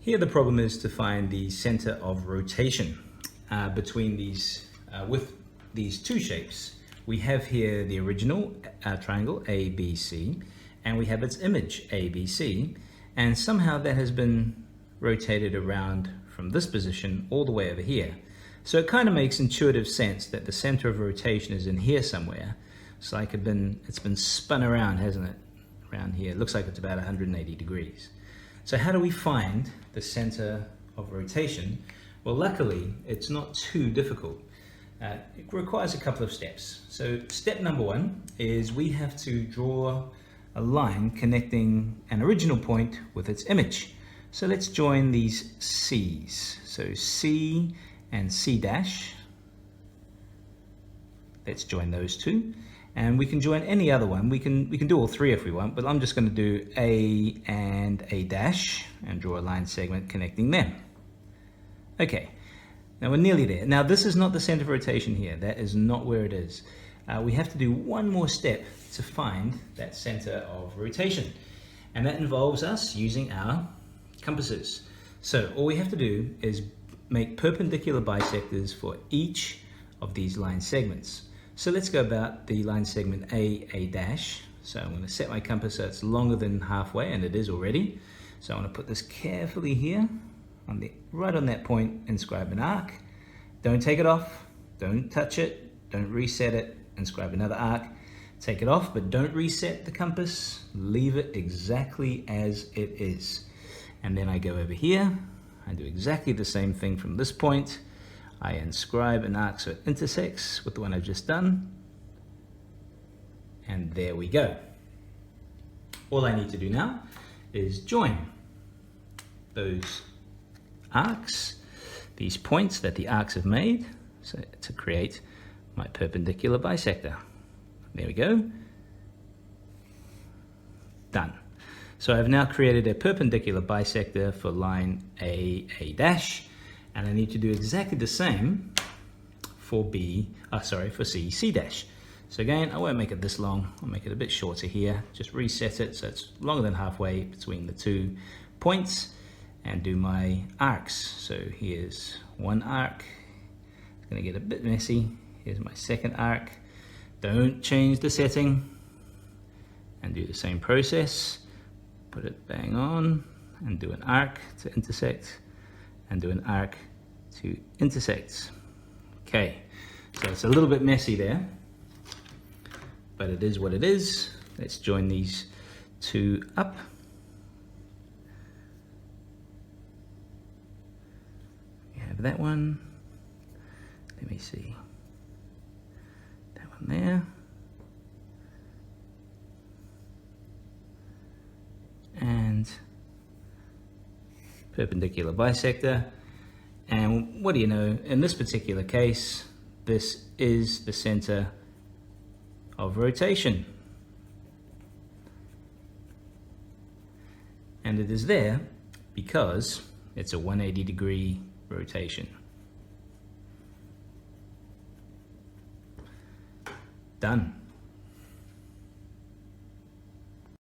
Here the problem is to find the center of rotation between these, with these two shapes. We have here the original triangle ABC, and we have its image ABC, and somehow that has been rotated around from this position all the way over here. So it kind of makes intuitive sense that the center of rotation is in here somewhere. It's like it's been spun around, hasn't it? Around here. It looks like it's about 180 degrees. So how do we find the center of rotation? Well, luckily, it's not too difficult. It requires a couple of steps. So step number one is we have to draw a line connecting an original point with its image. So let's join these C's. So C and C dash. Let's join those two. And we can join any other one. We can do all three if we want, but I'm just going to do A and A dash and draw a line segment connecting them. Okay, now we're nearly there. Now this is not the center of rotation here. That is not where it is. We have to do one more step to find that center of rotation. And that involves us using our compasses. So all we have to do is make perpendicular bisectors for each of these line segments. So let's go about the line segment A dash. So I'm going to set my compass so it's longer than halfway, and it is already. So I'm going to put this carefully here, right on that point, inscribe an arc. Don't take it off, don't touch it, don't reset it, inscribe another arc. Take it off, but don't reset the compass, leave it exactly as it is. And then I go over here, I do exactly the same thing from this point. I inscribe an arc so it intersects with the one I've just done. And there we go. All I need to do now is join those arcs, these points that the arcs have made, so to create my perpendicular bisector. There we go. Done. So I've now created a perpendicular bisector for line A dash. And I need to do exactly the same for C dash. So again, I won't make it this long. I'll make it a bit shorter here. Just reset it so it's longer than halfway between the 2 points, and do my arcs. So here's one arc. It's going to get a bit messy. Here's my second arc. Don't change the setting, and do the same process. Put it bang on and do an arc to intersect, and do an arc to intersect. Okay, so it's a little bit messy there, but it is what it is. Let's join these two up. We have that one. Let me see. That one there. And perpendicular bisector. And what do you know, in this particular case, this is the center of rotation. And it is there because it's a 180-degree rotation. Done.